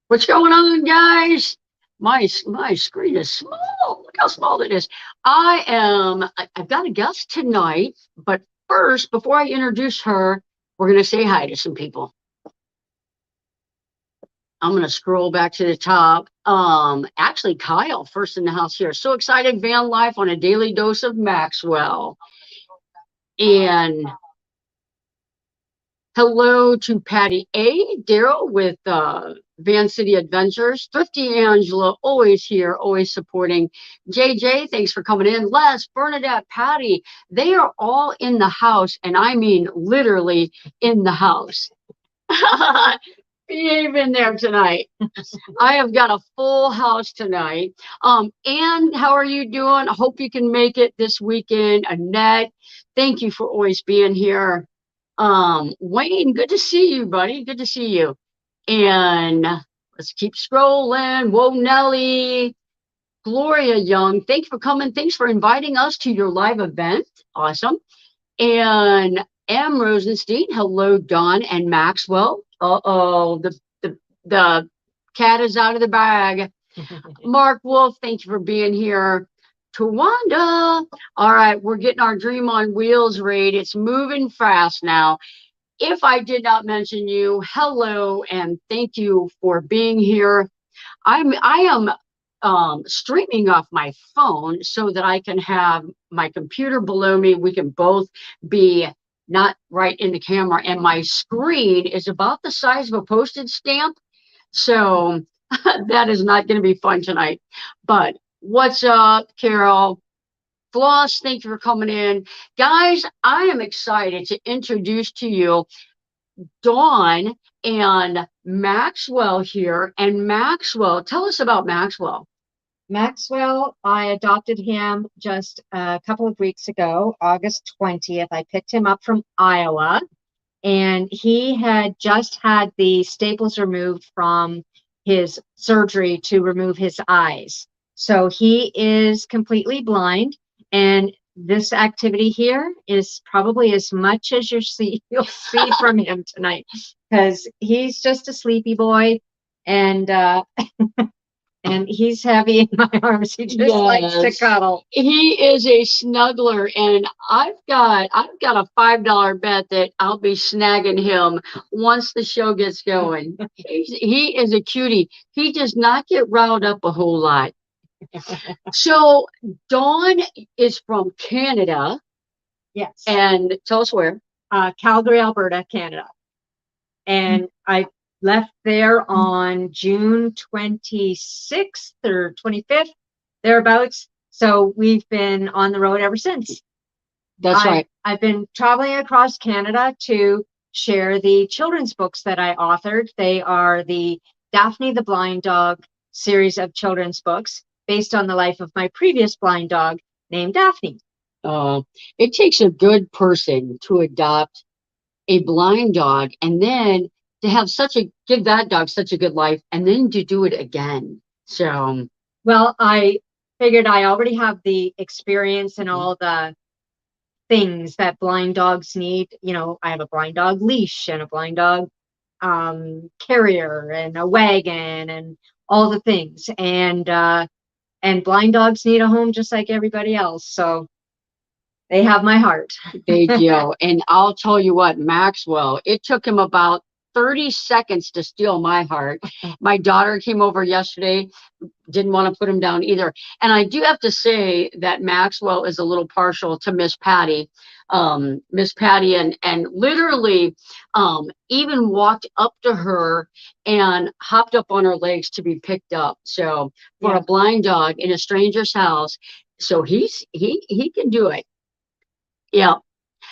What's going on, guys? My screen is small. Look how small it is. I've got a guest tonight, but first, before I introduce her, we're gonna say hi to some people. I'm gonna scroll back to the top. Actually, Kyle, first in the house here. So excited, van life on a daily dose of Maxwell. And hello to Patty A. Daryl with Van City Adventures. Thrifty Angela, always here, always supporting. JJ, thanks for coming in. Les, Bernadette, Patty, they are all in the house, and I mean literally in the house. Behave in there tonight. I have got a full house tonight. Ann, how are you doing? I hope you can make it this weekend. Annette, thank you for always being here. Wayne, good to see you, buddy. Good to see you. And let's keep scrolling. Whoa, Nelly. Gloria Young, thanks for coming. Thanks for inviting us to your live event. Awesome. And M. Rosenstein, hello, Dawn and Maxwell. Uh-oh, the cat is out of the bag. Mark Wolf, thank you for being here. Tawanda. All right, we're getting our dream on wheels raid. It's moving fast now. If I did not mention you, hello and thank you for being here. I am streaming off my phone so that I can have my computer below me. We can both be not right in the camera, and my screen is about the size of a postage stamp. So that is not going to be fun tonight. But what's up, Carol? Floss, thank you for coming in. Guys, I am excited to introduce to you Dawn and Maxwell here. And Maxwell, tell us about Maxwell. Maxwell, I adopted him just a couple of weeks ago, August 20th. I picked him up from Iowa, and he had just had the staples removed from his surgery to remove his eyes. So he is completely blind, and this activity here is probably as much as you'll see from him tonight, because he's just a sleepy boy, and and he's heavy in my arms. He just likes to cuddle. He is a snuggler, and I've got a $5 bet that I'll be snagging him once the show gets going. He is a cutie. He does not get riled up a whole lot. So Dawn is from Canada. Yes. And tell us where. Calgary, Alberta, Canada. And I left there on June 26th or 25th, thereabout. So we've been on the road ever since. That's right. I've been traveling across Canada to share the children's books that I authored. They are the Daphne the Blind Dog series of children's books based on the life of my previous blind dog named Daphne. It takes a good person to adopt a blind dog and then to have give that dog such a good life and then to do it again. So, well, I figured I already have the experience and all the things that blind dogs need. You know, I have a blind dog leash and a blind dog carrier and a wagon and all the things. And blind dogs need a home just like everybody else. So they have my heart. They do. And I'll tell you what, Maxwell, it took him about 30 seconds to steal my heart. My daughter came over yesterday, didn't want to put him down either. And I do have to say that Maxwell is a little partial to Miss Patty. Miss Patty and literally even walked up to her and hopped up on her legs to be picked up. So for a blind dog in a stranger's house, so he can do it. Yeah.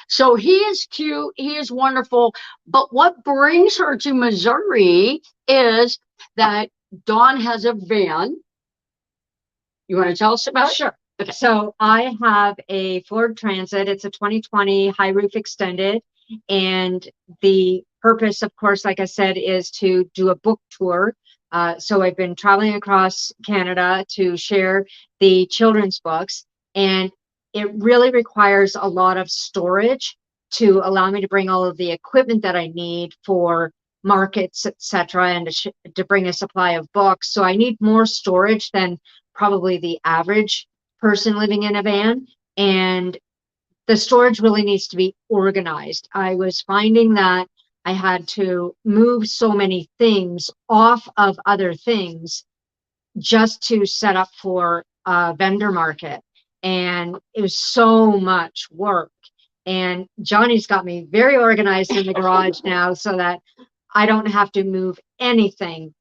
So he is cute. He is wonderful. But what brings her to Missouri is that Dawn has a van. You want to tell us about it? Sure. Okay. So I have a Ford Transit. It's a 2020 high roof extended. And the purpose, of course, like I said, is to do a book tour. So I've been traveling across Canada to share the children's books. And it really requires a lot of storage to allow me to bring all of the equipment that I need for markets, etc., and to bring a supply of books. So I need more storage than probably the average person living in a van. And the storage really needs to be organized. I was finding that I had to move so many things off of other things just to set up for a vendor market. And it was so much work. And Johnny's got me very organized in the garage now so that I don't have to move anything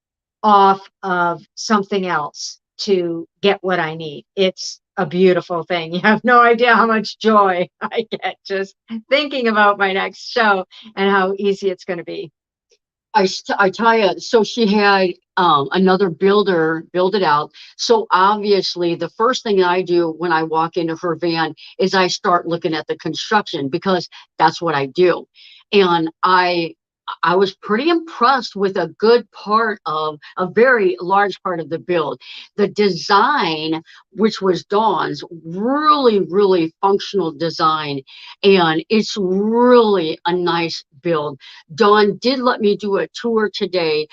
off of something else to get what I need. It's a beautiful thing. You have no idea how much joy I get just thinking about my next show and how easy it's going to be. I tell you, so she had another builder build it out. So obviously, the first thing I do when I walk into her van is I start looking at the construction because that's what I do. And I was pretty impressed with a good part of a very large part of the build. The design, which was Dawn's, really, really functional design. And it's really a nice build. Dawn did let me do a tour today.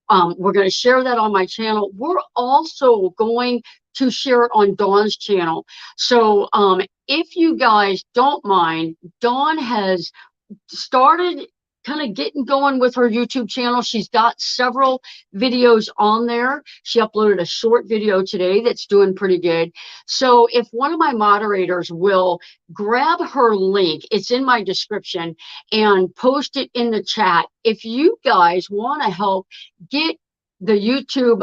We're going to share that on my channel. We're also going to share it on Dawn's channel. So if you guys don't mind, Dawn has started kind of getting going with her YouTube channel. She's got several videos on there. She uploaded a short video today that's doing pretty good. So if one of my moderators will grab her link, it's in my description, and post it in the chat. If you guys want to help get the YouTube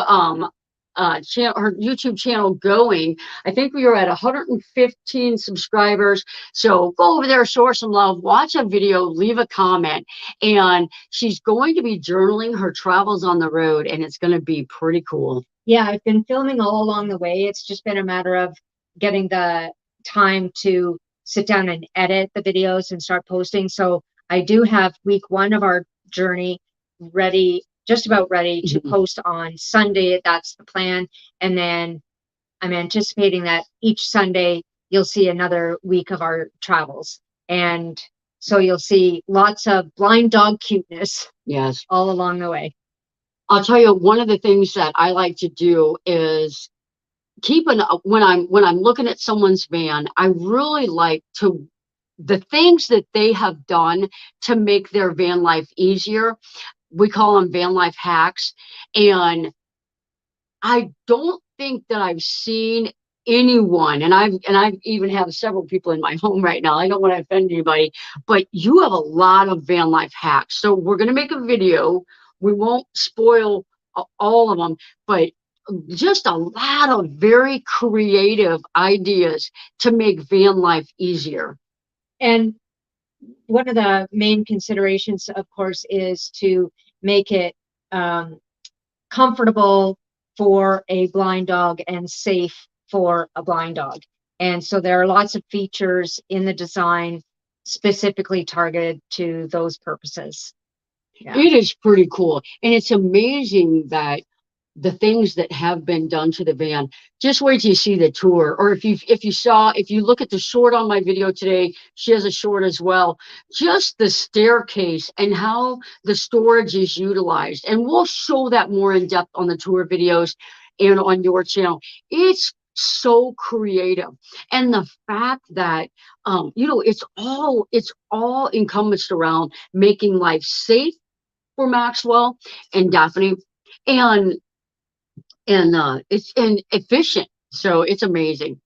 channel, her YouTube channel going. I think we are at 115 subscribers. So go over there, show her some love, watch a video, leave a comment. And she's going to be journaling her travels on the road, and it's going to be pretty cool. Yeah, I've been filming all along the way. It's just been a matter of getting the time to sit down and edit the videos and start posting. So I do have week 1 of our journey ready, just about ready to post on Sunday. That's the plan. And then I'm anticipating that each Sunday you'll see another week of our travels. And so you'll see lots of blind dog cuteness. Yes. All along the way. I'll tell you, one of the things that I like to do is when I'm looking at someone's van, I really like to the things that they have done to make their van life easier. We call them van life hacks. And I don't think that I've seen anyone, and I've even have several people in my home right now. I don't want to offend anybody, but you have a lot of van life hacks. So we're going to make a video. We won't spoil all of them, but just a lot of very creative ideas to make van life easier. And one of the main considerations, of course, is to make it comfortable for a blind dog and safe for a blind dog. And so there are lots of features in the design specifically targeted to those purposes. Yeah. It is pretty cool. And it's amazing that the things that have been done to the van, just wait till you see the tour. Or if you look at the short on my video today, she has a short as well, just the staircase and how the storage is utilized. And we'll show that more in depth on the tour videos and on your channel. It's so creative. And the fact that it's all encompassed around making life safe for Maxwell and Daphne, and it's efficient. So it's amazing.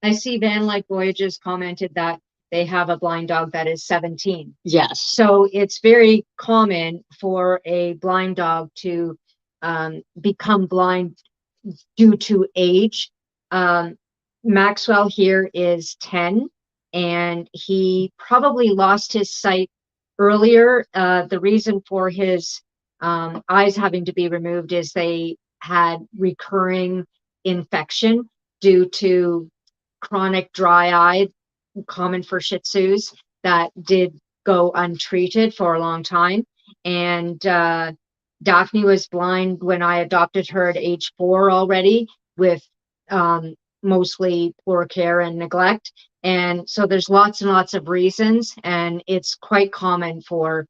I see Van Life Voyages commented that they have a blind dog that is 17. Yes. So it's very common for a blind dog to become blind due to age. Maxwell here is 10, and he probably lost his sight earlier. The reason for his eyes having to be removed is they had recurring infection due to chronic dry eye, common for Shih Tzus, that did go untreated for a long time. And Daphne was blind when I adopted her at age 4 already, with mostly poor care and neglect. And so there's lots and lots of reasons, and it's quite common for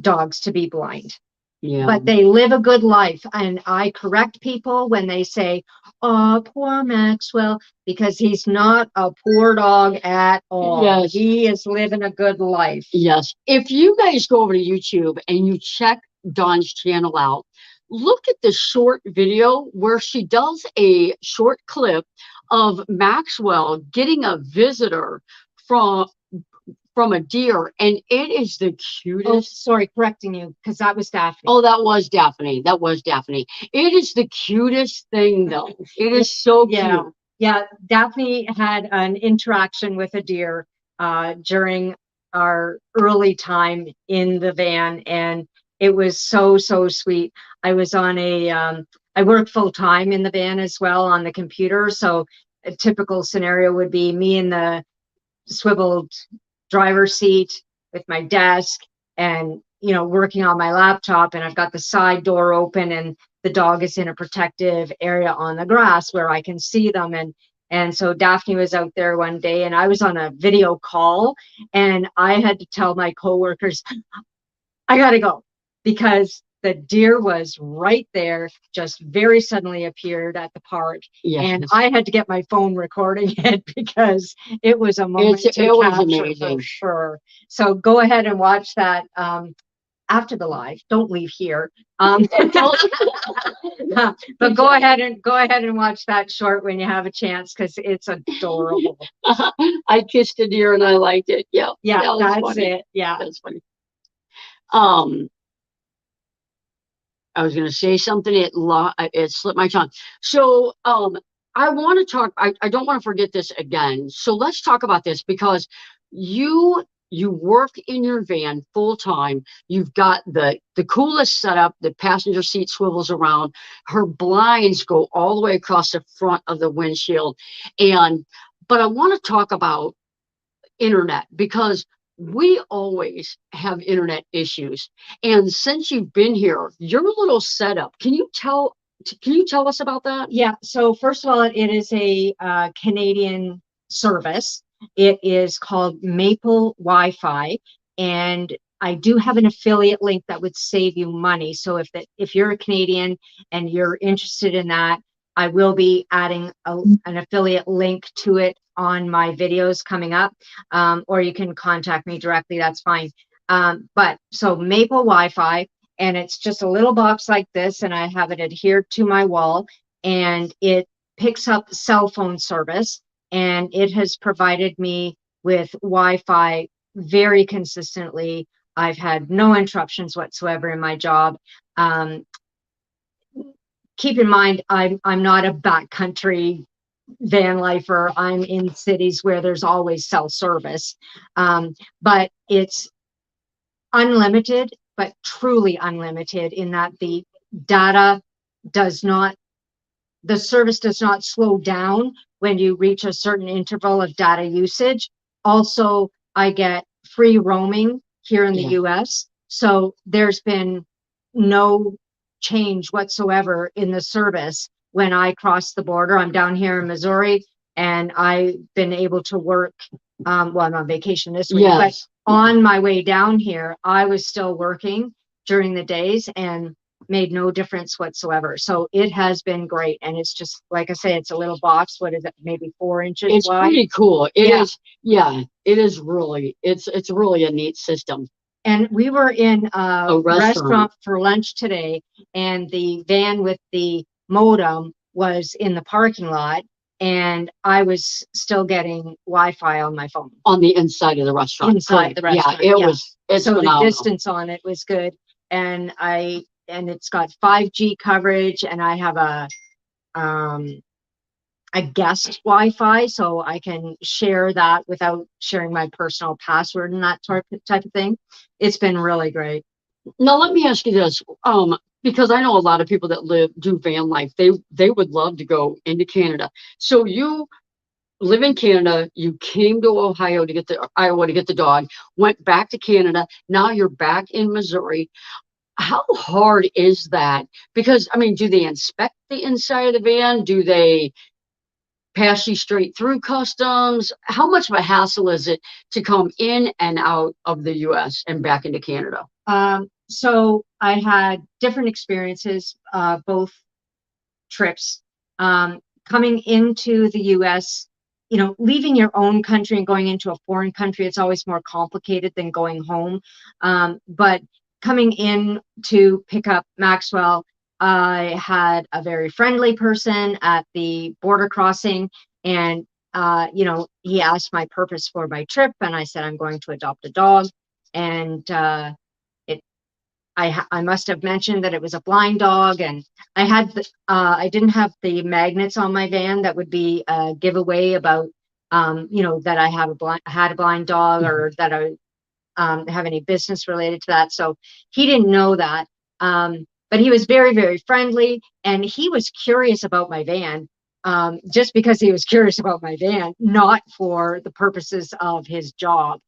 dogs to be blind. Yeah. But they live a good life. And I correct people when they say, oh, poor Maxwell, because he's not a poor dog at all. Yes. He is living a good life. Yes. If you guys go over to YouTube and you check Dawn's channel out, look at the short video where she does a short clip of Maxwell getting a visitor from a deer, and it is the Oh, cutest. sorry, correcting you, because that was Daphne. Oh, that was Daphne. That was Daphne. It is the cutest thing, though. It is so Yeah. cute. Yeah, Daphne had an interaction with a deer during our early time in the van, and it was so, so sweet. I was on I work full time in the van as well on the computer. So a typical scenario would be me in the swiveled driver's seat with my desk and, working on my laptop, and I've got the side door open and the dog is in a protective area on the grass where I can see them. And so Daphne was out there one day and I was on a video call and I had to tell my coworkers, I gotta go, because the deer was right there, just very suddenly appeared at the park. Yes. And I had to get my phone recording it because it was a moment to It was capture amazing. for sure. So go ahead and watch that after the live. Don't leave here. But go ahead and watch that short when you have a chance, because it's adorable. I kissed a deer and I liked it. Yeah. Yeah, that's funny. it. Yeah. That's funny. I was going to say something. It slipped my tongue. So, I want to talk. I don't want to forget this again. So let's talk about this, because you work in your van full time. You've got the coolest setup. The passenger seat swivels around. Her blinds go all the way across the front of the windshield. But I want to talk about internet, because we always have internet issues. And since you've been here, your little setup, can you tell us about that? Yeah. So first of all, it is a Canadian service. It is called Maple Wi-Fi, and I do have an affiliate link that would save you money. So if you're a Canadian and you're interested in that, I will be adding an affiliate link to it on my videos coming up, or you can contact me directly. That's fine. But so Maple Wi-Fi, and it's just a little box like this, and I have it adhered to my wall, and it picks up cell phone service, and it has provided me with Wi-Fi very consistently. I've had no interruptions whatsoever in my job. Keep in mind, I'm not a backcountry van lifer. I'm in cities where there's always cell service, but it's unlimited, but truly unlimited, in that the service does not slow down when you reach a certain interval of data usage. Also, I get free roaming here in the US. So there's been no change whatsoever in the service when I cross the border. I'm down here in Missouri and I've been able to work, well, I'm on vacation this week, but on my way down here, I was still working during the days and made no difference whatsoever. So it has been great. And it's just, like I say, it's a little box. What is it? Maybe 4 inches it's wide. Pretty cool. It is. Yeah, it is really, it's really a neat system. And we were in a restaurant for lunch today, and the van with the modem was in the parking lot, and I was still getting Wi-Fi on my phone. On the inside of the restaurant. Inside the restaurant. Yeah, it's so phenomenal. The distance on it was good. And it's got 5G coverage, and I have a guest Wi-Fi, so I can share that without sharing my personal password and that type of thing. It's been really great. Now, let me ask you this, because I know a lot of people that do van life, they would love to go into Canada. So you live in Canada, you came to Iowa to get the dog, went back to Canada, now you're back in Missouri. How hard is that? Because, I mean, do they inspect the inside of the van? Do they pass you straight through customs? How much of a hassle is it to come in and out of the US and back into Canada? So I had different experiences, both trips. Coming into the US, leaving your own country and going into a foreign country, it's always more complicated than going home. But coming in to pick up Maxwell, I had a very friendly person at the border crossing, and he asked my purpose for my trip, and I said I'm going to adopt a dog, and I must have mentioned that it was a blind dog, and I didn't have the magnets on my van that would be a giveaway about that I had a blind dog, or that I have any business related to that. So he didn't know that, but he was very, very friendly, and he was curious about my van. Just because he was curious about my van, not for the purposes of his job.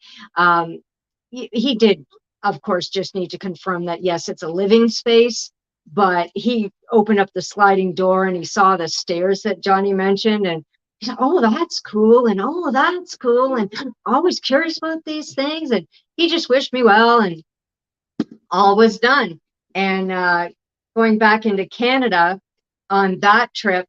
He did, of course, just need to confirm that, yes, it's a living space, but he opened up the sliding door and he saw the stairs that Johnny mentioned, and he said, oh, that's cool, and oh, that's cool, and I'm always curious about these things, and he just wished me well, and all was done. And going back into Canada on that trip,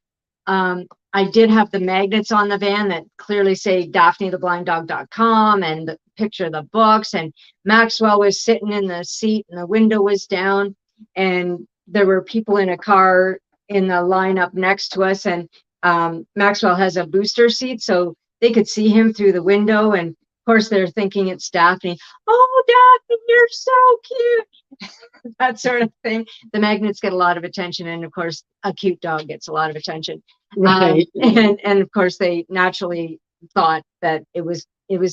I did have the magnets on the van that clearly say daphnetheblinddog.com and the picture of the books, and Maxwell was sitting in the seat and the window was down, and there were people in a car in the lineup next to us, and Maxwell has a booster seat, so they could see him through the window, and of course they're thinking it's Daphne. Oh, Daphne, you're so cute. That sort of thing. The magnets get a lot of attention, and of course a cute dog gets a lot of attention. Right. And of course they naturally thought that it was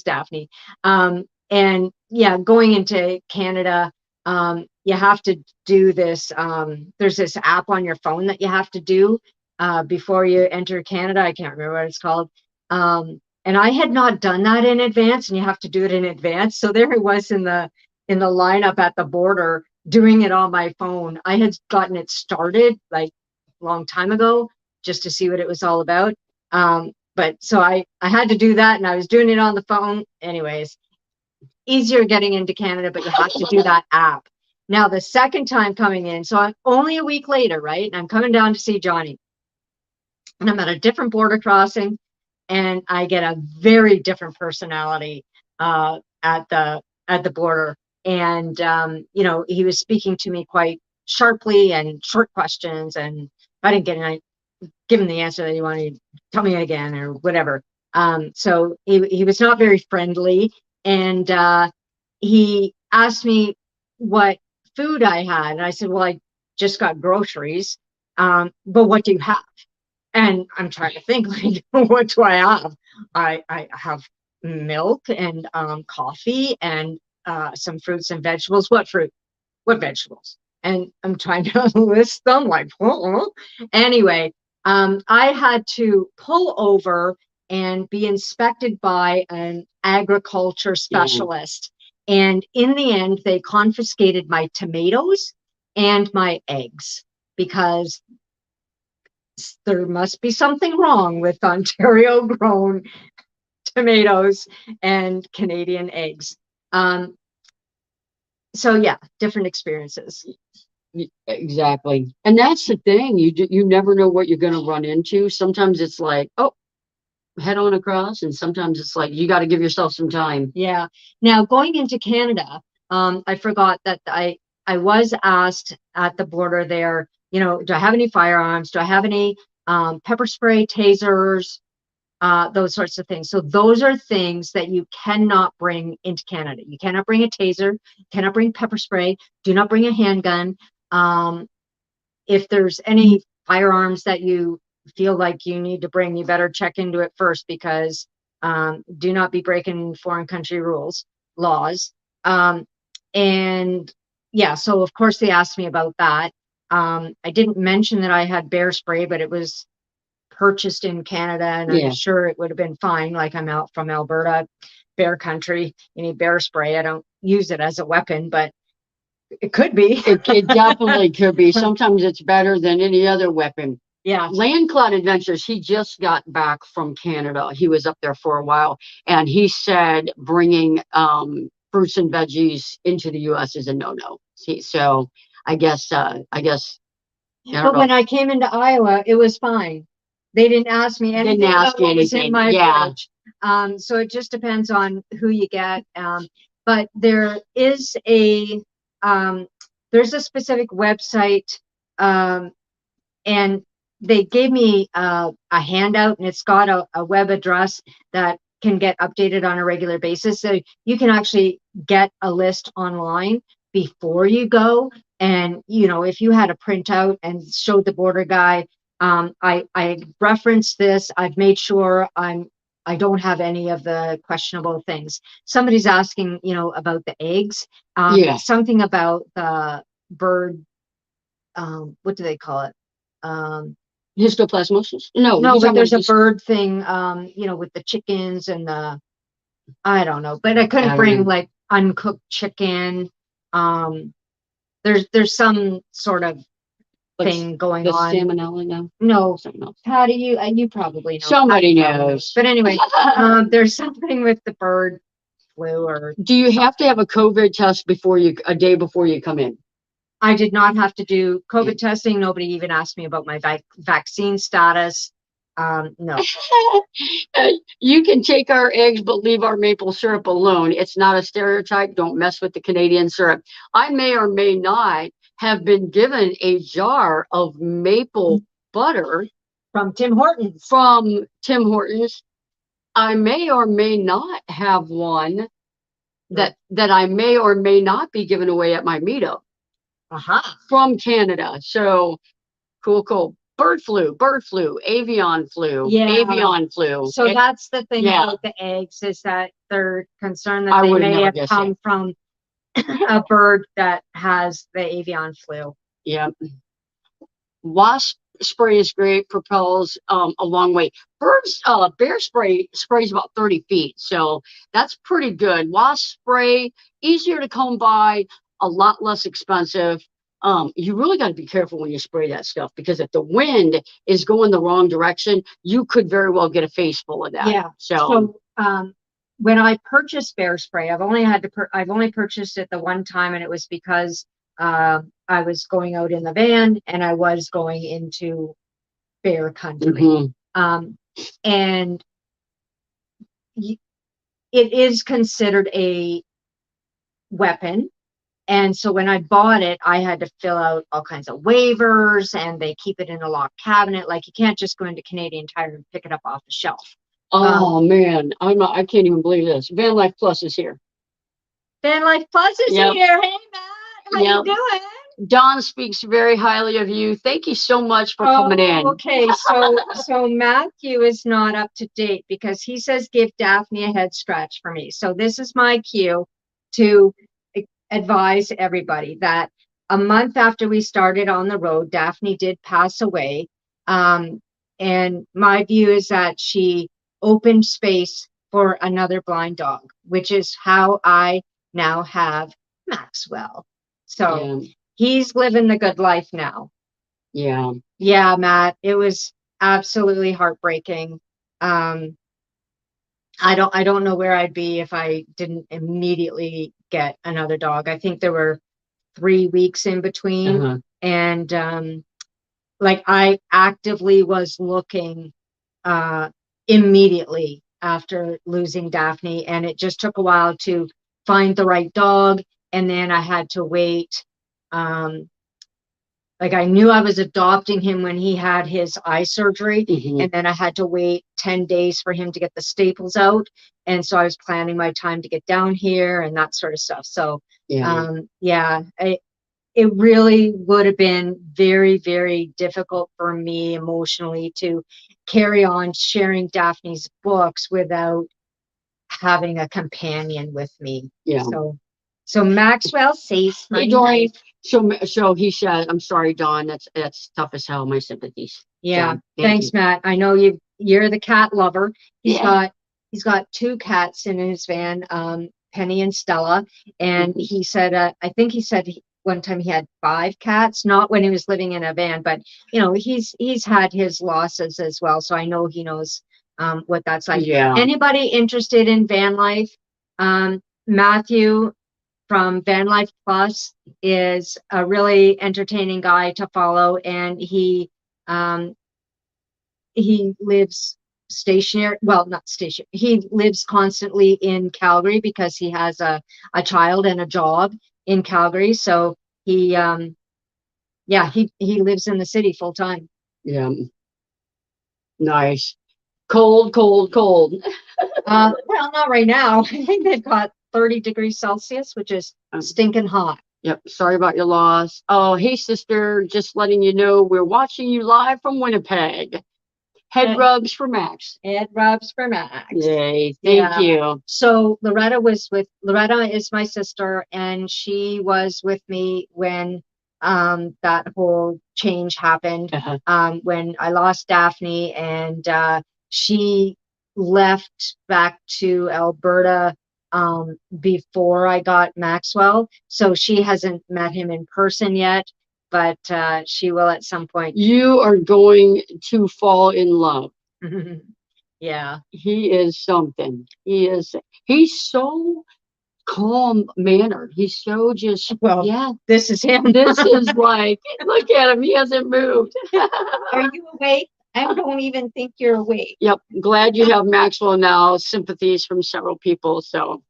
Daphne. And yeah, going into Canada, you have to do this. There's this app on your phone that you have to do before you enter Canada. I can't remember what it's called. And I had not done that in advance, and you have to do it in advance. So there I was in the lineup at the border doing it on my phone. I had gotten it started like a long time ago just to see what it was all about. But so I had to do that, and I was doing it on the phone. Anyways, easier getting into Canada, but you have to do that app. Now, the second time coming in, so I'm only a week later, right? And I'm coming down to see Johnny. And I'm at a different border crossing, and I get a very different personality at the border. And he was speaking to me quite sharply and short questions, and I didn't give him the answer that he wanted. Tell me again or whatever. So he was not very friendly, and he asked me what food I had, and I said, well, I just got groceries, but what do you have? And I'm trying to think, like, what do I have? I have milk and coffee and some fruits and vegetables. What fruit? What vegetables? And I'm trying to list them, like, anyway, I had to pull over and be inspected by an agriculture specialist. And in the end, they confiscated my tomatoes and my eggs, because there must be something wrong with Ontario grown tomatoes and Canadian eggs. So yeah, different experiences. Exactly. And that's the thing. You never know what you're going to run into. Sometimes it's like, oh, head on across, and sometimes it's like you got to give yourself some time. Yeah. Now, going into Canada, I forgot that I was asked at the border there, do I have any firearms? Do I have any pepper spray, tasers, those sorts of things? So those are things that you cannot bring into Canada. You cannot bring a taser, cannot bring pepper spray, do not bring a handgun. If there's any firearms that you feel like you need to bring, you better check into it first, because do not be breaking foreign country laws. And yeah, so of course they asked me about that. I didn't mention that I had bear spray, but it was purchased in Canada, and I'm sure it would have been fine. Like, I'm out from Alberta, bear country, you need bear spray. I don't use it as a weapon, but it could be. It definitely could be. Sometimes it's better than any other weapon. Yeah. Land Cloud Adventures, he just got back from Canada. He was up there for a while, and he said bringing fruits and veggies into the U.S. is a no-no. See, so I guess I don't But know. when I came into Iowa, it was fine. They didn't ask me Didn't anything ask about you what was in anything. my Yeah. fridge. So it just depends on who you get. But there is there's a specific website, and they gave me a handout, and it's got a web address that can get updated on a regular basis. So you can actually get a list online before you go. And, you know, if you had a printout and showed the border guy, I referenced this. I've made sure I don't have any of the questionable things. Somebody's asking, you know, about the eggs, Yeah. something about the bird, what do they call it? Histoplasmosis? No, No, you're but talking there's a about bird thing, you know, with the chickens and I don't know, but I I couldn't don't bring know. like uncooked chicken. There's some sort of Like thing going the on. salmonella. No, No, something else. how do you probably know? Somebody Patty probably knows. But anyway, there's something with the bird flu or Do you have to something. have a COVID test a day before you come in? I did not have to do COVID testing. Nobody even asked me about my vaccine status. No. You can take our eggs, but leave our maple syrup alone. It's not a stereotype. Don't mess with the Canadian syrup. I may or may not have been given a jar of maple butter From Tim Hortons. from Tim Hortons. I may or may not have one that I may or may not be giving away at my meetup from Canada. So cool. Bird flu, avian flu, Yeah. avian flu. So that's the thing Yeah. about the eggs, is that they're concerned that I they would've may never have guessed come it. from a bird that has the avian flu. Yeah. Wasp spray is great, propels a long way. Bear spray sprays about 30 feet, so that's pretty good. Wasp spray, easier to come by, a lot less expensive. You really got to be careful when you spray that stuff, because if the wind is going the wrong direction, you could very well get a face full of that. Yeah. So When I purchased bear spray, I've only purchased it the one time, and it was because I was going out in the van and I was going into bear country. And it is considered a weapon. And so when I bought it, I had to fill out all kinds of waivers, and they keep it in a locked cabinet. Like, you can't just go into Canadian Tire and pick it up off the shelf. Oh man, I can't even believe this. Van Life Plus is here. Van Life Plus is here. Hey Matt, how you doing? Dawn speaks very highly of you. Thank you so much for coming in. Okay, so Matthew is not up to date because he says give Daphne a head scratch for me. So this is my cue to advise everybody that a month after we started on the road, Daphne did pass away. And my view is that she opened space for another blind dog, which is how I now have Maxwell. So he's living the good life now. Yeah, Matt, it was absolutely heartbreaking. I don't know where I'd be if I didn't immediately get another dog. I think there were 3 weeks in between. And like, I actively was looking immediately after losing Daphne, and it just took a while to find the right dog. And then I had to wait. Like, I knew I was adopting him when he had his eye surgery, and then I had to wait 10 days for him to get the staples out. And so I was planning my time to get down here and that sort of stuff. So it really would have been very, very difficult for me emotionally to carry on sharing Daphne's books without having a companion with me. So Maxwell says, hey, Dory. So he said, I'm sorry, Dawn, that's tough as hell. My sympathies. Yeah. Thanks, Matt. I know you're the cat lover. He's got 2 cats in his van, Penny and Stella. And he said, I think he said one time he had 5 cats, not when he was living in a van, but you know, he's had his losses as well. So I know he knows what that's like. Anybody interested in van life? Matthew from Van Life Plus is a really entertaining guy to follow, and he lives stationary. Well, not stationary. He lives constantly in Calgary because he has a child and a job in Calgary. So he lives in the city full time. Yeah. Nice. Cold, cold, cold. Well, not right now. I think they've got 30 degrees Celsius, which is stinking hot. Yep. Sorry about your loss. Oh, hey, sister. Just letting you know we're watching you live from Winnipeg. Head rubs for Max. Head rubs for Max. Yay. Thank you. So Loretta is my sister, and she was with me when that whole change happened. When I lost Daphne, and she left back to Alberta before I got Maxwell. So she hasn't met him in person yet, but she will at some point. You are going to fall in love. Yeah. He is something. He's so calm mannered. He's so just, yeah. This is him. This is like, look at him. He hasn't moved. Are you awake? I don't even think you're awake. Yep. Glad you have Maxwell now. Sympathies from several people. So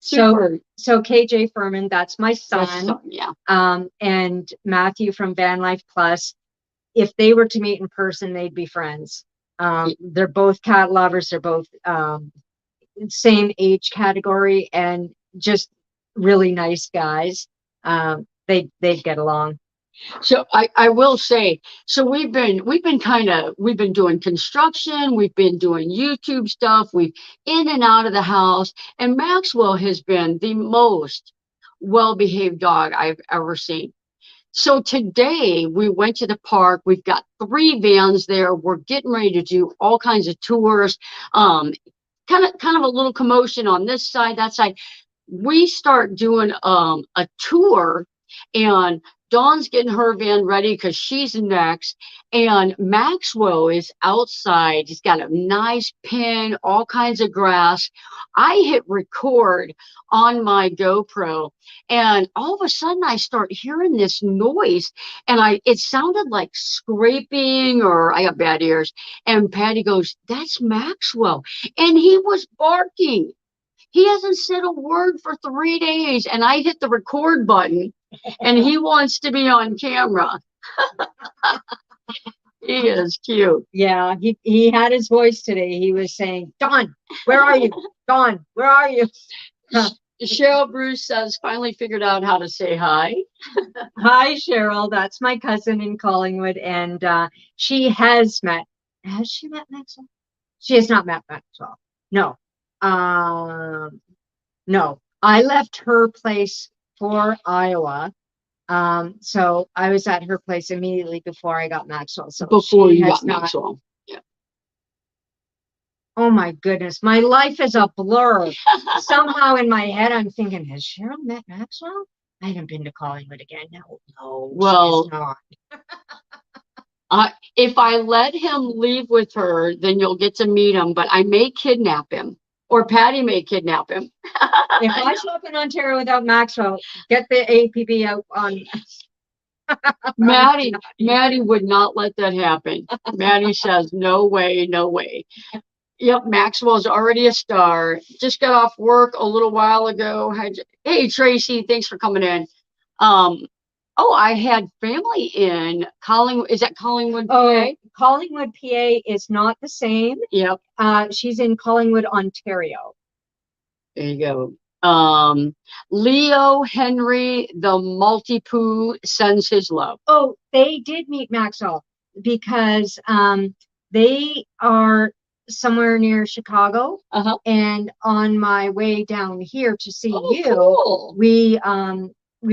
KJ Furman, that's my son. Yeah. And Matthew from Van Life Plus. If they were to meet in person, they'd be friends. They're both cat lovers. They're both same age category, and just really nice guys. They'd get along. So I will say, so we've been doing construction, we've been doing YouTube stuff, we've in and out of the house, and Maxwell has been the most well-behaved dog I've ever seen. So today we went to the park. We've got 3 vans there. We're getting ready to do all kinds of tours. Kind of a little commotion on this side, that side. We start doing a tour, and Dawn's getting her van ready because she's next, and Maxwell is outside. He's got a nice pen, all kinds of grass. I hit record on my GoPro, and all of a sudden I start hearing this noise, and it sounded like scraping, or I got bad ears. And Patty goes, "That's Maxwell," and he was barking. He hasn't said a word for 3 days, and I hit the record button, and he wants to be on camera. He is cute. Yeah, he had his voice today. He was saying, "Dawn, where are you? Dawn, where are you?" Cheryl Bruce says, finally figured out how to say hi. Hi, Cheryl. That's my cousin in Collingwood, and she has met. Has she met Maxwell? She has not met Maxwell. No. No. I left her place for Iowa. So I was at her place immediately before I got Maxwell. So before you got Maxwell. Yeah. Oh my goodness, my life is a blur. Somehow in my head, I'm thinking, has Cheryl met Maxwell? I haven't been to Collingwood again. No. Well, not. If I let him leave with her, then you'll get to meet him. But I may kidnap him, or Patty may kidnap him. If I show up in Ontario without Maxwell, get the APB out on. Maddie would not let that happen. Maddie says, no way, no way. Yep, Maxwell's already a star. Just got off work a little while ago. Hey, Tracy, thanks for coming in. I had family in Collingwood. Is that Collingwood, PA? Collingwood, PA is not the same. Yep. She's in Collingwood, Ontario. There you go. Leo Henry, the multi-poo, sends his love. Oh, they did meet Maxwell because they are somewhere near Chicago. And on my way down here to see you, cool. We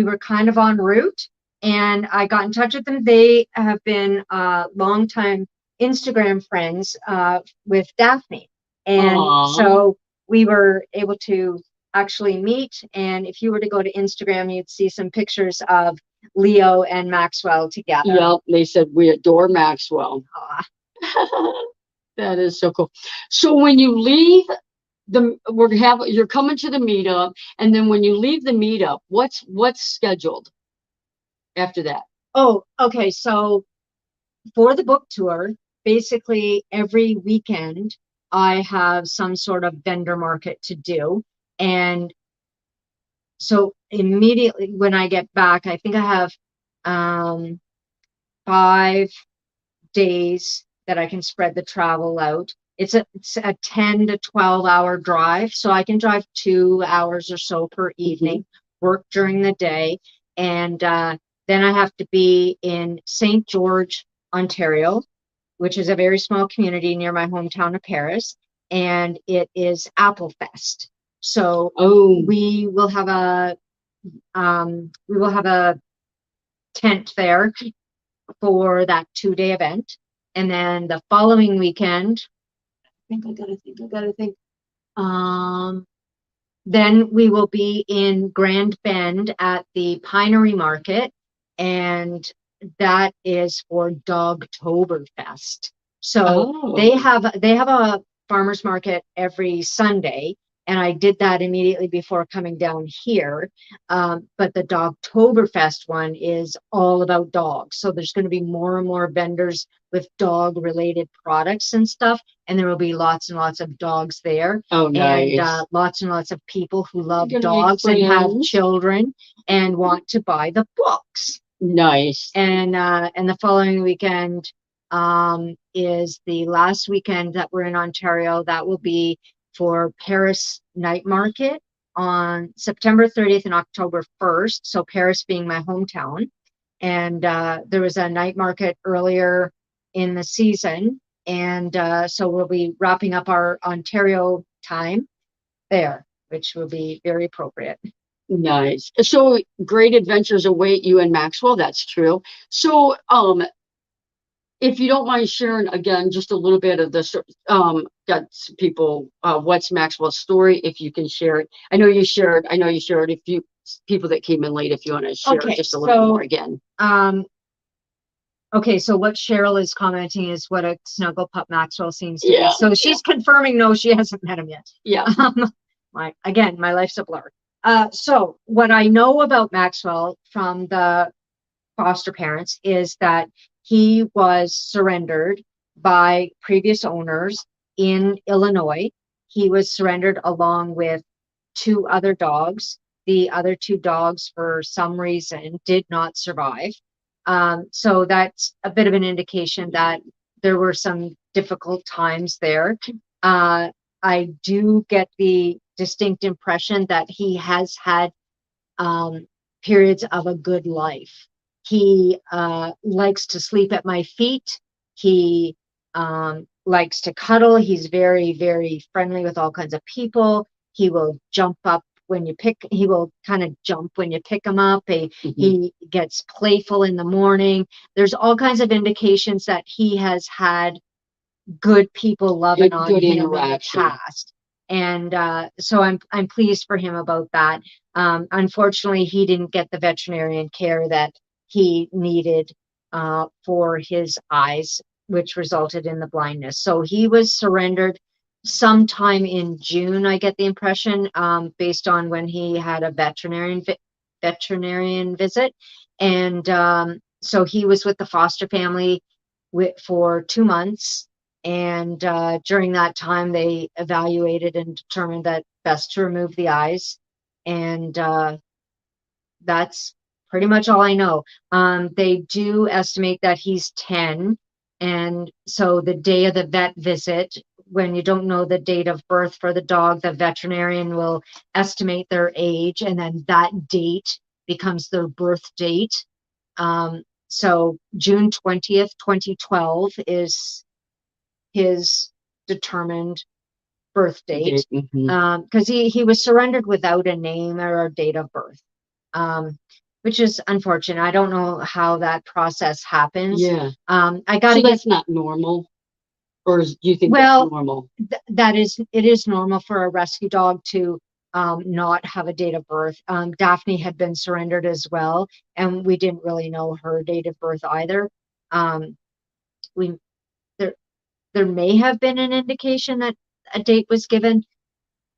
were kind of en route, and I got in touch with them. They have been longtime Instagram friends with Daphne, and so we were able to actually meet. And if you were to go to Instagram, you'd see some pictures of Leo and Maxwell together. Yep, they said we adore Maxwell. That is so cool. So when you leave you're coming to the meetup, and then when you leave the meetup, what's scheduled after that? Oh, okay. So for the book tour, basically every weekend I have some sort of vendor market to do. And so immediately when I get back, I think I have 5 days that I can spread the travel out. It's a 10 to 12 hour drive. So I can drive 2 hours or so per evening, work during the day. And then I have to be in St. George, Ontario, which is a very small community near my hometown of Paris. And it is Apple Fest. So we will have a tent there for that 2-day event. And then the following weekend, I gotta think. Then we will be in Grand Bend at the Pinery Market, and that is for Dogtoberfest. So they have a farmers market every Sunday, and I did that immediately before coming down here. But the Dogtoberfest one is all about dogs. So there's going to be more and more vendors with dog related products and stuff. And there will be lots and lots of dogs there. Oh, nice. And lots and lots of people who love dogs and have children and want to buy the books. Nice. And the following weekend is the last weekend that we're in Ontario. That will be for Paris Night Market on September 30th and October 1st. So Paris being my hometown. And there was a night market earlier in the season. And so we'll be wrapping up our Ontario time there, which will be very appropriate. Nice. So great adventures await you and Maxwell. That's true. So, if you don't mind sharing again, just a little bit of this, got people, what's Maxwell's story, if you can share it. I know you shared a few people that came in late, if you want to share just a little more again. Okay, so what Cheryl is commenting is what a snuggle pup Maxwell seems to be. So she's confirming, no, she hasn't met him yet. Yeah. My life's a blur. So what I know about Maxwell from the foster parents is that he was surrendered by previous owners in Illinois. He was surrendered along with 2 other dogs. The other 2 dogs, for some reason, did not survive. So that's a bit of an indication that there were some difficult times there. I do get the distinct impression that he has had periods of a good life. He likes to sleep at my feet. He likes to cuddle. He's very, very friendly with all kinds of people. He will jump up he will kind of jump when you pick him up. He gets playful in the morning. There's all kinds of indications that he has had good people loving on him in the past. And so I'm pleased for him about that. Unfortunately, he didn't get the veterinarian care that he needed for his eyes, which resulted in the blindness. So he was surrendered sometime in June, I get the impression, based on when he had a veterinarian visit. And so he was with the foster family for 2 months. And during that time, they evaluated and determined that best to remove the eyes. And that's pretty much all I know. They do estimate that he's 10. And so the day of the vet visit, when you don't know the date of birth for the dog, the veterinarian will estimate their age, and then that date becomes their birth date. So June 20th, 2012 is his determined birth date, because he was surrendered without a name or a date of birth, which is unfortunate. I don't know how that process happens. Yeah. So that's not normal, or do you think that's normal? It is normal for a rescue dog to not have a date of birth. Daphne had been surrendered as well, and we didn't really know her date of birth either. There may have been an indication that a date was given,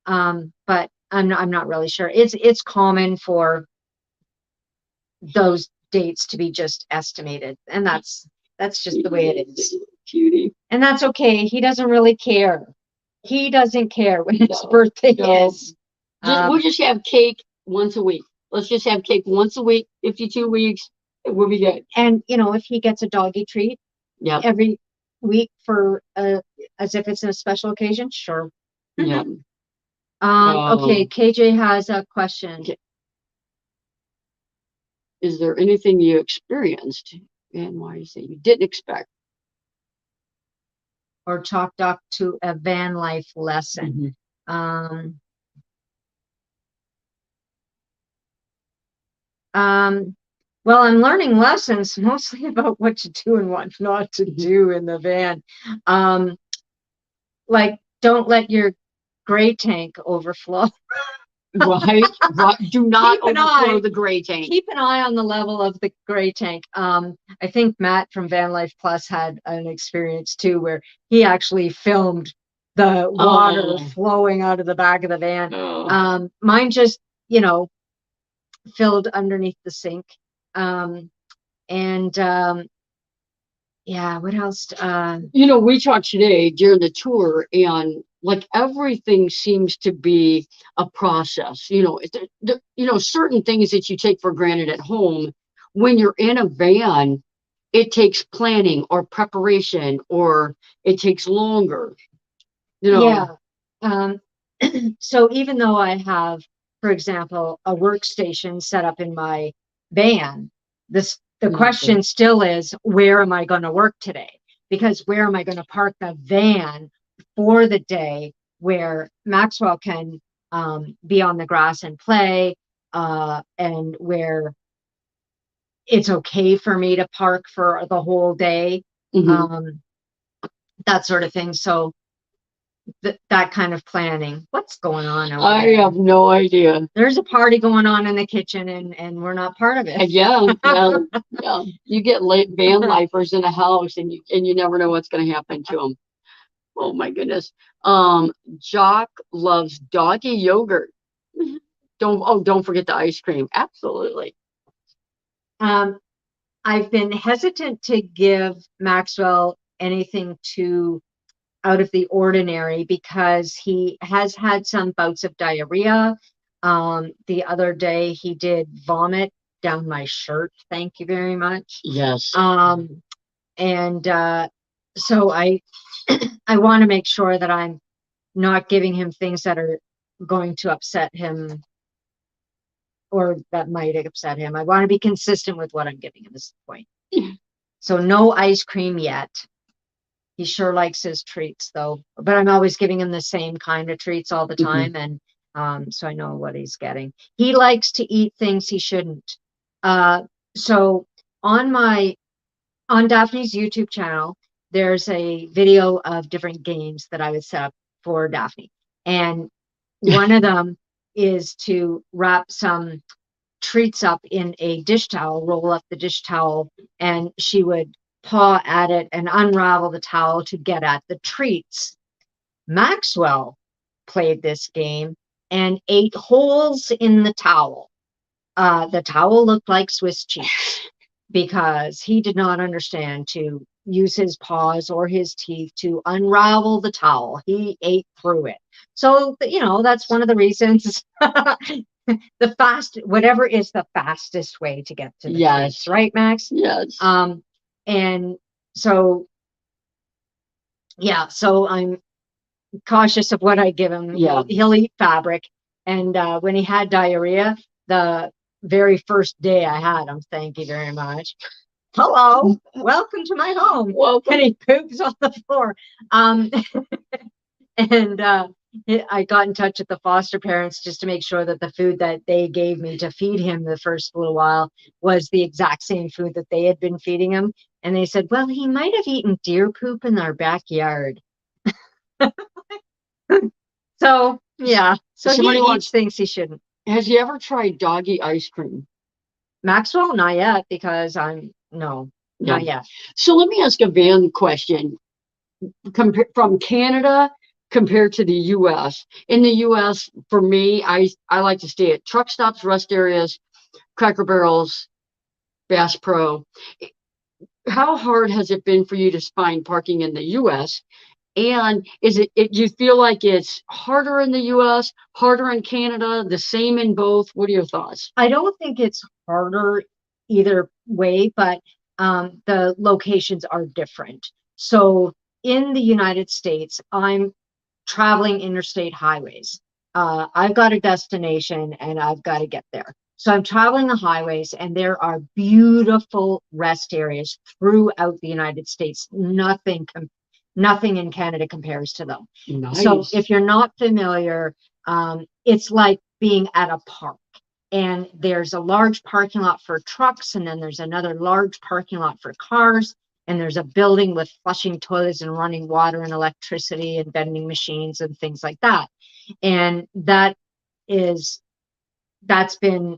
But I'm not really sure. It's common for those dates to be just estimated, and that's just the way it is. Cutie. And that's okay. He doesn't really care. He doesn't care when his birthday is. We'll just have cake once a week. Let's just have cake once a week, 52 weeks. We'll be good. And if he gets a doggy treat every week for as if it's a special occasion, sure. Yeah. Okay, KJ has a question. Okay. Is there anything you experienced and why you say you didn't expect or chalked up to a van life lesson? Well, I'm learning lessons mostly about what to do and what not to do in the van. Like, don't let your gray tank overflow. Right. Do not overflow the gray tank. Keep an eye on the level of the gray tank. I think Matt from Van Life Plus had an experience too, where he actually filmed the water flowing out of the back of the van. Mine just, filled underneath the sink. Yeah, what else? We talked today during the tour, and like everything seems to be a process. Certain things that you take for granted at home, when you're in a van, it takes planning or preparation, or it takes longer. Yeah. So even though I have, for example, a workstation set up in my van, the question still is, where am I going to work today? Because where am I going to park the van for the day where Maxwell can be on the grass and play, and where it's okay for me to park for the whole day, that sort of thing. So that kind of planning. What's going on over I there? have no idea. There's a party going on in the kitchen, and we're not part of it. Yeah. You get van lifers in a house, and you never know what's going to happen to them. Oh my goodness. Jock loves doggy yogurt. Don't forget the ice cream. Absolutely. I've been hesitant to give Maxwell anything too out of the ordinary because he has had some bouts of diarrhea. The other day he did vomit down my shirt. Thank you very much. Yes. So I want to make sure that I'm not giving him things that are going to upset him or that might upset him. I want to be consistent with what I'm giving him at this point. So no ice cream yet. He sure likes his treats though, but I'm always giving him the same kind of treats all the time. And so I know what he's getting. He likes to eat things he shouldn't. So on Daphne's YouTube channel, there's a video of different games that I would set up for Daphne. And one of them is to wrap some treats up in a dish towel, roll up the dish towel, and she would paw at it and unravel the towel to get at the treats. Maxwell played this game and ate holes in the towel. The towel looked like Swiss cheese because he did not understand to use his paws or his teeth to unravel the towel. He ate through it. So, that's one of the reasons whatever is the fastest way to get to the treats, right, Max? Yes. And so, so I'm cautious of what I give him. Yeah. He'll eat fabric. And when he had diarrhea, the very first day I had him, thank you very much. Hello, welcome to my home. Welcome. And he poops on the floor. I got in touch with the foster parents just to make sure that the food that they gave me to feed him the first little while was the exact same food that they had been feeding him. And they said, well, he might have eaten deer poop in our backyard. So, yeah. So he eats things he shouldn't. Has he ever tried doggy ice cream? Maxwell? Not yet, because not yet. So let me ask a van question. From Canada compared to the US. In the US, for me, I like to stay at truck stops, rest areas, Cracker Barrels, Bass Pro. How hard has it been for you to find parking in the US? And is you feel like it's harder in the US, harder in Canada, the same in both? What are your thoughts? I don't think it's harder either way, but the locations are different. So in the United States, I'm traveling interstate highways. I've got a destination and I've got to get there. So I'm traveling the highways, and there are beautiful rest areas throughout the United States. Nothing in Canada compares to them. Nice. So if you're not familiar, it's like being at a park. And there's a large parking lot for trucks, and then there's another large parking lot for cars, and there's a building with flushing toilets and running water and electricity and vending machines and things like that. And that's been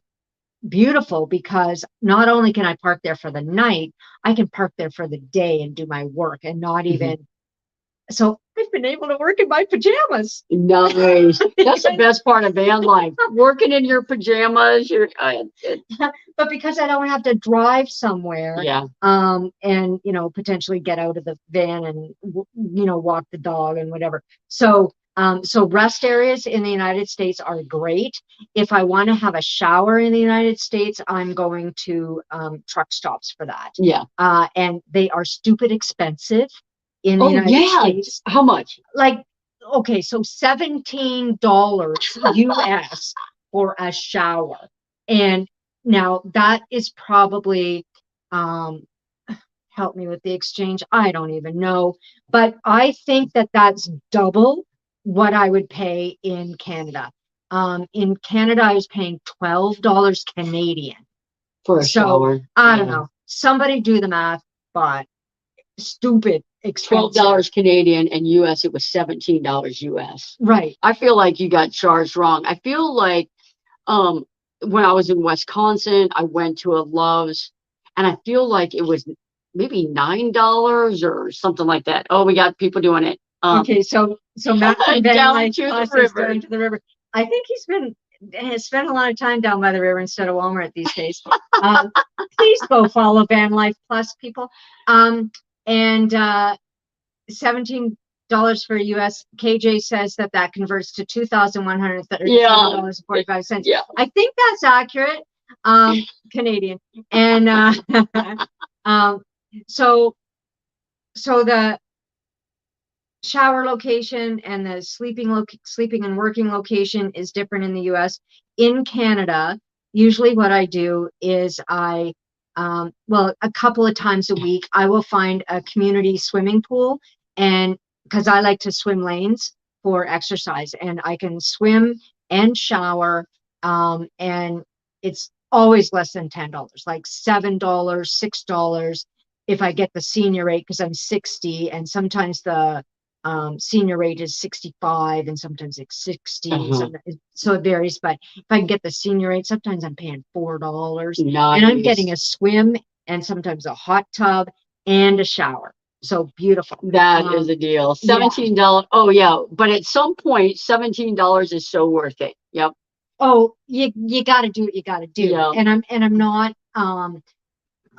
beautiful, because not only can I park there for the night, I can park there for the day and do my work and not even. So I've been able to work in my pajamas. Nice. That's the best part of van life. Working in your pajamas. But because I don't have to drive somewhere, yeah. And potentially get out of the van and walk the dog and whatever. So rest areas in the United States are great. If I want to have a shower in the United States, I'm going to truck stops for that. Yeah. And they are stupid expensive in the United States. How much? Like, okay, so $17 US for a shower. And now that is probably, help me with the exchange, I don't even know. But I think that that's double what I would pay in Canada. In Canada, I was paying $12 Canadian. For a shower. I don't know. Somebody do the math, but stupid expensive. $12 Canadian, and US it was $17 US. Right. I feel like you got charged wrong. I feel like when I was in Wisconsin, I went to a Love's, and I feel like it was maybe $9 or something like that. Oh, we got people doing it. Okay, so Matt down to the river. I think has spent a lot of time down by the river instead of Walmart these days. Please go follow Van Life Plus, people. And $17 for US. KJ says that converts to $2,137.45. Yeah. I think that's accurate. Canadian. And so the shower location and the sleeping and working location is different in the US. In Canada, usually what I do is a couple of times a week, I will find a community swimming pool, and because I like to swim lanes for exercise, and I can swim and shower, and it's always less than $10, like $7, $6 if I get the senior rate, because I'm 60, and sometimes the senior rate is 65, and sometimes it's 60. So it varies. But if I can get the senior rate, sometimes I'm paying $4. Nice. And I'm getting a swim and sometimes a hot tub and a shower. So beautiful. That is a deal. $17. Yeah. Oh yeah. But at some point, $17 is so worth it. Yep. Oh, you got to do what you got to do. Yeah. And I'm not.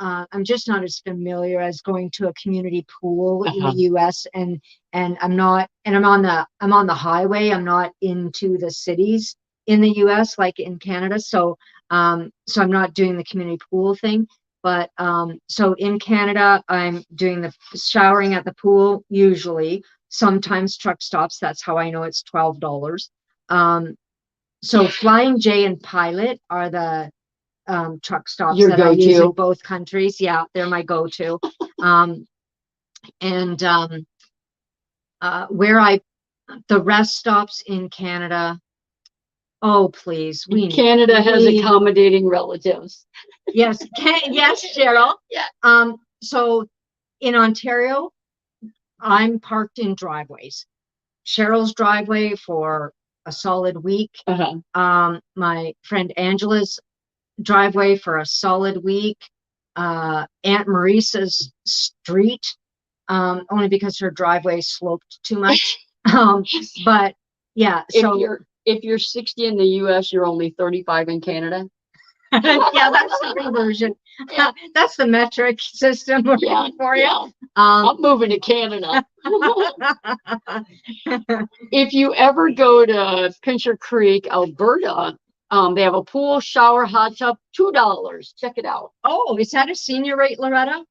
I'm just not as familiar as going to a community pool in the US, and I'm not, and I'm on the highway. I'm not into the cities in the US like in Canada. So I'm not doing the community pool thing. But so in Canada, I'm doing the showering at the pool usually, sometimes truck stops. That's how I know it's $12. So Flying J and Pilot are the truck stops that I use in both countries. Yeah, they're my go-to. The rest stops in Canada. Oh, please. Canada has accommodating relatives. Yes. Yes, Cheryl. Yeah. So in Ontario, I'm parked in driveways. Cheryl's driveway for a solid week. My friend Angela's driveway for a solid week. Aunt Marisa's street, only because her driveway sloped too much. But yeah, so if you're 60 in the US, you're only 35 in Canada. yeah, that's the conversion. Yeah. That's the metric system working for you. Yeah. I'm moving to Canada. If you ever go to Pincher Creek, Alberta, they have a pool, shower, hot tub, $2. Check it out. Oh, is that a senior rate, Loretta?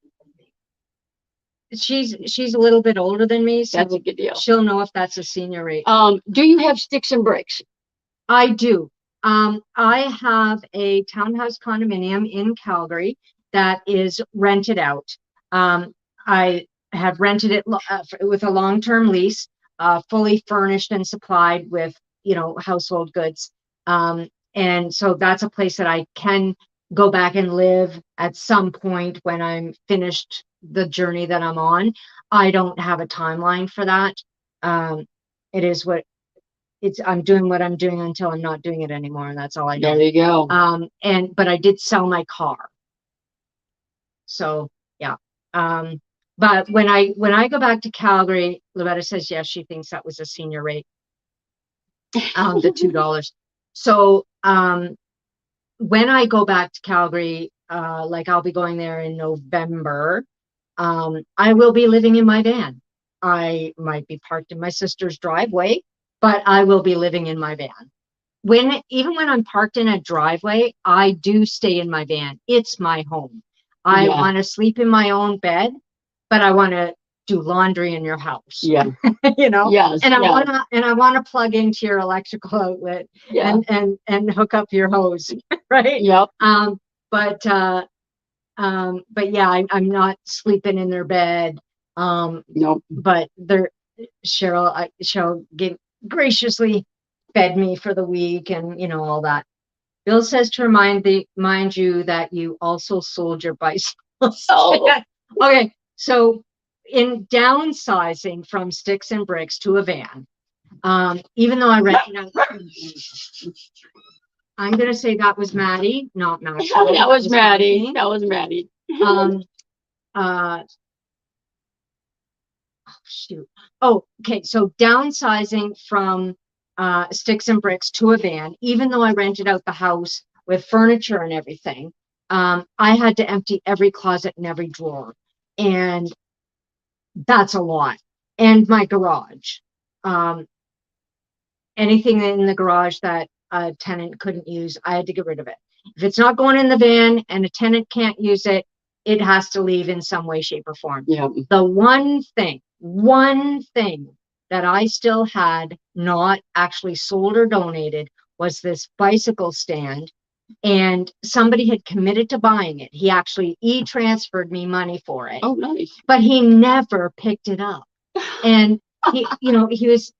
She's a little bit older than me, so That's a good deal. she'll know if that's a senior rate. Do you have sticks and bricks? I do. I have a townhouse condominium in Calgary that is rented out. I have rented it with a long-term lease, fully furnished and supplied with, household goods. And so that's a place that I can go back and live at some point when I'm finished the journey that I'm on. I don't have a timeline for that. It is what I'm doing what I'm doing until I'm not doing it anymore, and that's all I know. There you go. But I did sell my car. So yeah. But when I go back to Calgary, Loretta says yes, she thinks that was a senior rate. The $2. So when I go back to Calgary, like I'll be going there in November, I will be living in my van. I might be parked in my sister's driveway, but I will be living in my van. Even when I'm parked in a driveway, I do stay in my van. It's my home. I want to sleep in my own bed, but I want to do laundry in your house. Yeah. Yes. And I want to plug into your electrical outlet and hook up your hose. Right. Yep. But yeah, I'm not sleeping in their bed. Nope. But Cheryl graciously fed me for the week and all that. Bill says to remind you that you also sold your bicycles. Oh. Okay, so in downsizing from sticks and bricks to a van, even though I recognize, I'm gonna say that was Maddie, not Maxwell. That was Maddie. That was Maddie. Shoot. Oh, okay. So downsizing from sticks and bricks to a van, even though I rented out the house with furniture and everything, I had to empty every closet and every drawer. And that's a lot. And my garage. Anything in the garage that a tenant couldn't use, I had to get rid of it. If it's not going in the van and a tenant can't use it, it has to leave in some way, shape, or form. Yeah. The one thing that I still had not actually sold or donated was this bicycle stand, and somebody had committed to buying it. He actually e-transferred me money for it. Oh, nice. But he never picked it up. And he was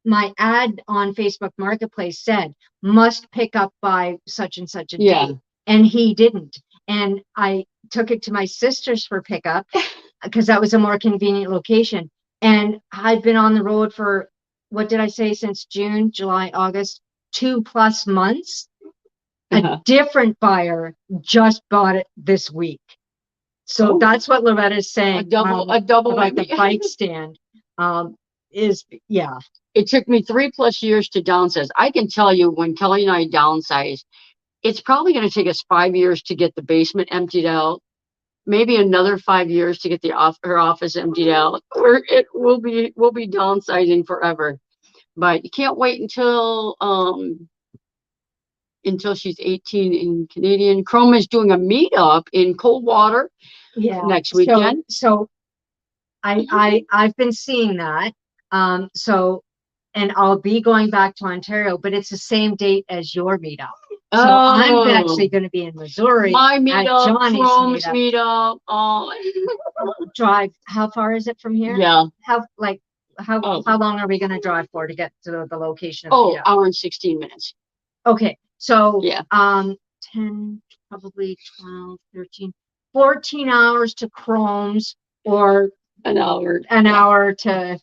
my ad on Facebook Marketplace said must pick up by such and such a date, and he didn't. And I took it to my sister's for pickup because that was a more convenient location. And I'd been on the road for, what did I say, since June, July, August, 2+ months. A different buyer just bought it this week. So that's what Loretta's saying. A double about the bike stand. It took me 3+ years to downsize. I can tell you, when Kelly and I downsized, it's probably going to take us 5 years to get the basement emptied out. Maybe another 5 years to get her office emptied out. We'll be downsizing forever. But you can't wait until she's 18 in Canadian. Chrome is doing a meetup in Coldwater next weekend. So I've been seeing that. And I'll be going back to Ontario, but it's the same date as your meetup. So I'm actually going to be in Missouri. My meetup, Chrome's meetup. Drive. How far is it from here? Yeah. How long are we going to drive for to get to the location? Hour and 16 minutes. Okay. So 10, probably 12, 13, 14 hours to Chrome's, or an hour to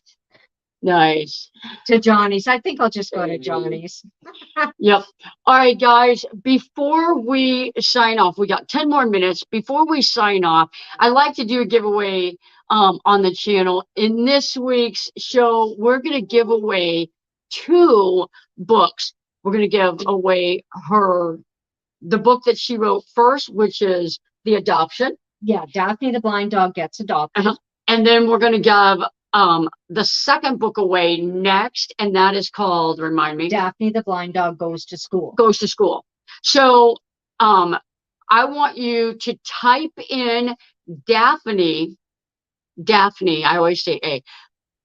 to Johnny's. I think I'll just go to Johnny's. Yep. All right, guys, before we sign off, we got 10 more minutes. Before we sign off, I like to do a giveaway on the channel. In this week's show, we're going to give away 2 books. We're going to give away the book that she wrote first, which is The Adoption. Yeah, Daphne the Blind Dog Gets Adopted. And then we're going to give the second book away next, and that is called, remind me. Daphne the Blind Dog Goes to School. Goes to School. So I want you to type in Daphne, I always say A.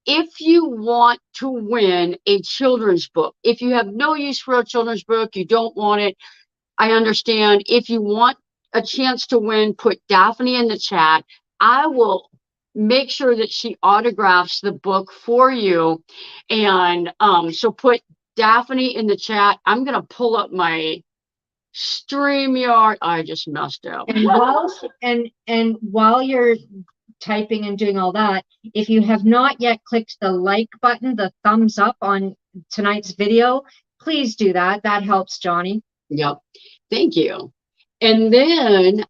If you want to win a children's book, if you have no use for a children's book, you don't want it, I understand. If you want a chance to win, put Daphne in the chat. I will make sure that she autographs the book for you. And so put Daphne in the chat. I'm going to pull up my StreamYard. I just messed up. And while you're typing and doing all that, if you have not yet clicked the like button, the thumbs up on tonight's video, please do that. That helps Johnny. Yep. Thank you. And then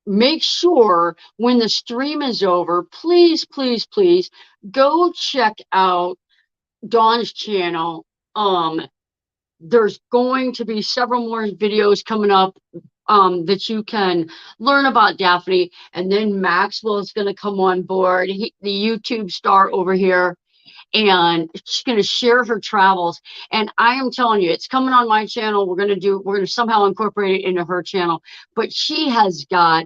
make sure when the stream is over, please, please, please go check out Dawn's channel. There's going to be several more videos coming up that you can learn about Daphne. And then Maxwell is going to come on board, the YouTube star over here, and she's going to share her travels. And I am telling you, it's coming on my channel. We're going to somehow incorporate it into her channel. But she has got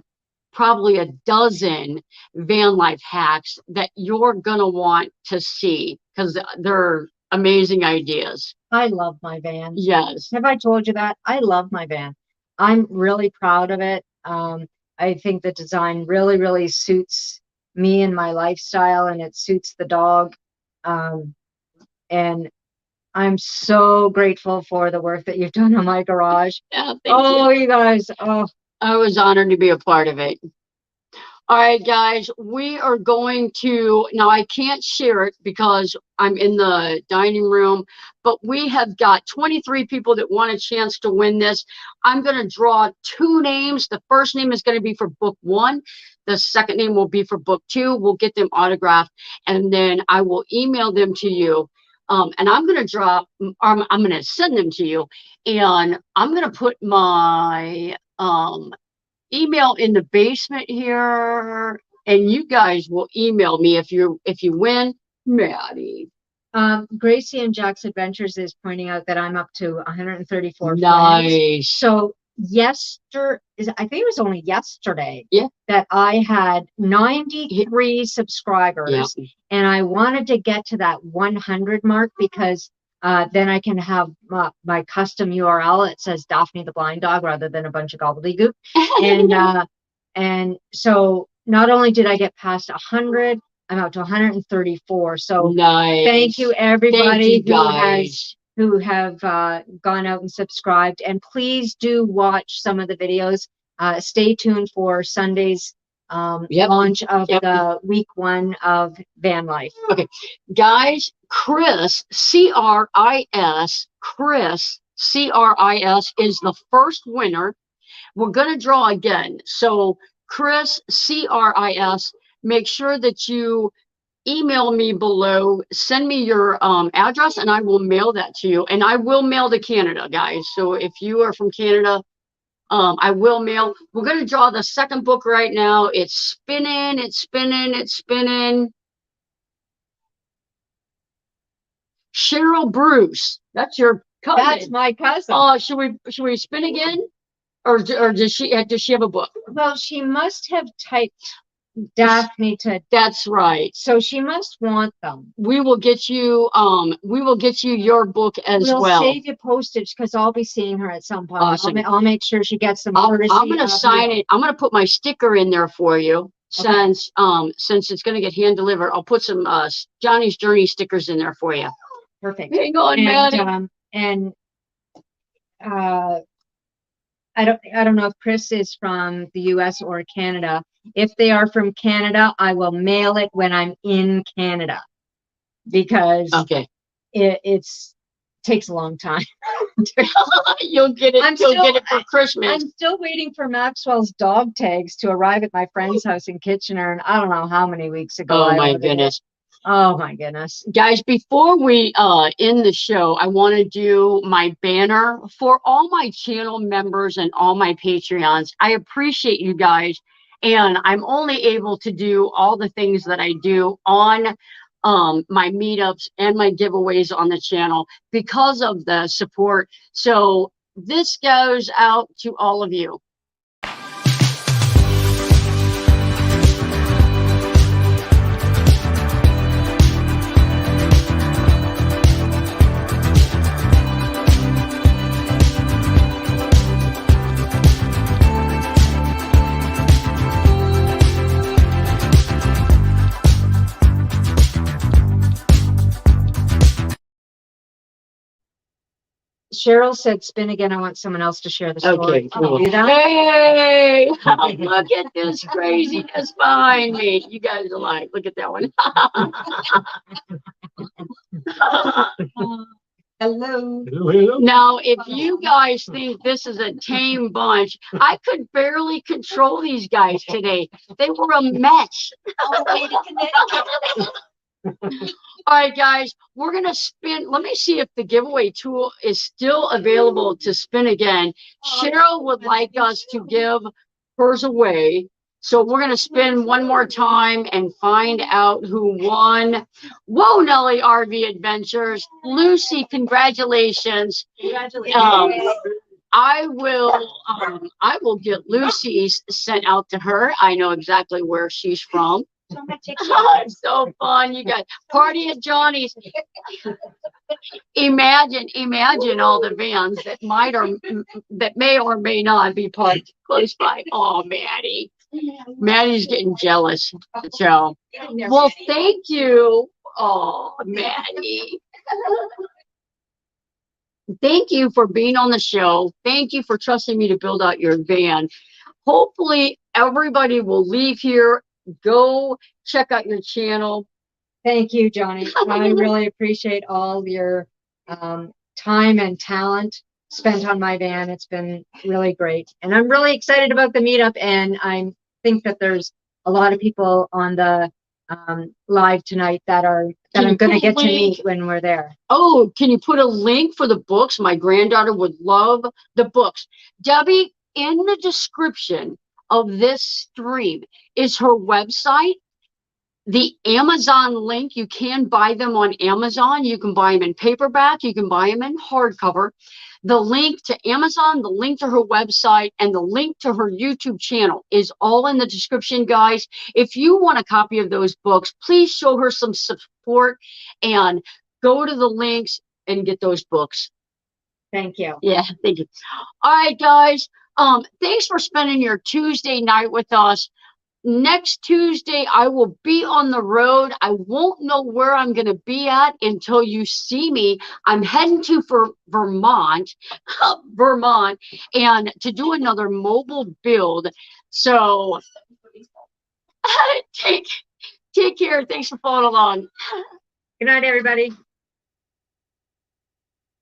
probably a dozen van life hacks that you're going to want to see, because they're amazing ideas. I love my van. Yes. Have I told you that? I love my van. I'm really proud of it. I think the design really, really suits me and my lifestyle, and it suits the dog. And I'm so grateful for the work that you've done on my garage. Yeah, thank you. You guys. Oh, I was honored to be a part of it. All right, guys, we are going to, now I can't share it because I'm in the dining room, but we have got 23 people that want a chance to win this. I'm going to draw 2 names. The first name is going to be for book 1. The second name will be for book 2. We'll get them autographed, and then I will email them to you. And I'm going to I'm going to send them to you, and I'm going to put my email in the basement here, and you guys will email me if you win. Maddie. Gracie and Jack's Adventures is pointing out that I'm up to 134 nice friends. So I think it was only yesterday, yeah, that I had 93 subscribers, yeah. And I wanted to get to that 100 mark, because then I can have my custom URL. It says Daphne the Blind Dog rather than a bunch of gobbledygook. And so not only did I get past 100, I'm up to 134. So nice. Thank you, everybody who have gone out and subscribed. And please do watch some of the videos. Stay tuned for Sunday's launch of the week 1 of Van Life. Okay, guys, Chris, C-R-I-S, is the first winner. We're going to draw again. So Chris, C-R-I-S, make sure that you email me below, send me your address, and I will mail that to you. And I will mail to Canada, guys. So if you are from Canada, I will mail. We're going to draw the second book right now. It's spinning, it's spinning, it's spinning. Cheryl Bruce, that's your cousin. That's my cousin. Oh, should we spin again, or does she have a book? Well, she must have typed Daphne to. That's right. So she must want them. We will get you your book as well. We'll save you postage, because I'll be seeing her at some point. Awesome. I'll make sure she gets them. I'm going to sign it. I'm going to put my sticker in there for you. Okay. Since it's going to get hand delivered, I'll put some Johnny's Journey stickers in there for you. Perfect. Hang on, Maddie. I don't know if Chris is from the US or Canada. If they are from Canada, I will mail it when I'm in Canada, because okay, it's takes a long time. You'll get it for Christmas. I'm still waiting for Maxwell's dog tags to arrive at my friend's house in Kitchener, and I don't know how many weeks ago. Oh my goodness. Oh my goodness. Guys, before we end the show, I want to do my banner for all my channel members and all my Patreons. I appreciate you guys, and I'm only able to do all the things that I do on my meetups and my giveaways on the channel because of the support. So this goes out to all of you. Cheryl said, spin again. I want someone else to share the story. Okay, cool. Do that? Hey, look at this craziness behind me. You guys are like, look at that one. Hello. Now, if you guys think this is a tame bunch, I could barely control these guys today. They were a mess. All the way to Connecticut. All right, guys, we're going to spin. Let me see if the giveaway tool is still available to spin again. Cheryl would like us to give hers away. So we're going to spin one more time and find out who won. Whoa, Nelly RV Adventures. Lucy, congratulations. Congratulations. I will get Lucy's sent out to her. I know exactly where she's from. It's so fun, you guys. Party at Johnny's. Imagine all the vans that may or may not be parked close by. Oh, Maddie's getting jealous. So, well, thank you. Oh, Maddie. Thank you for being on the show. Thank you for trusting me to build out your van. Hopefully, everybody will leave here. Go check out your channel. Thank you, Johnny. I really appreciate all your time and talent spent on my van. It's been really great. And I'm really excited about the meetup. And I think that there's a lot of people on the live tonight that I'm going to get to meet when we're there. Oh, can you put a link for the books? My granddaughter would love the books. Debbie, in the description of this stream is her website, the Amazon link. You can buy them on Amazon. You can buy them in paperback. You can buy them in hardcover. The link to Amazon, the link to her website, and the link to her YouTube channel is all in the description, guys. If you want a copy of those books, please show her some support and go to the links and get those books. Thank you. Yeah, thank you. All right, guys. Thanks for spending your Tuesday night with us. Next Tuesday, I will be on the road. I won't know where I'm going to be at until you see me. I'm heading to Vermont, and to do another mobile build. So take care. Thanks for following along. Good night, everybody.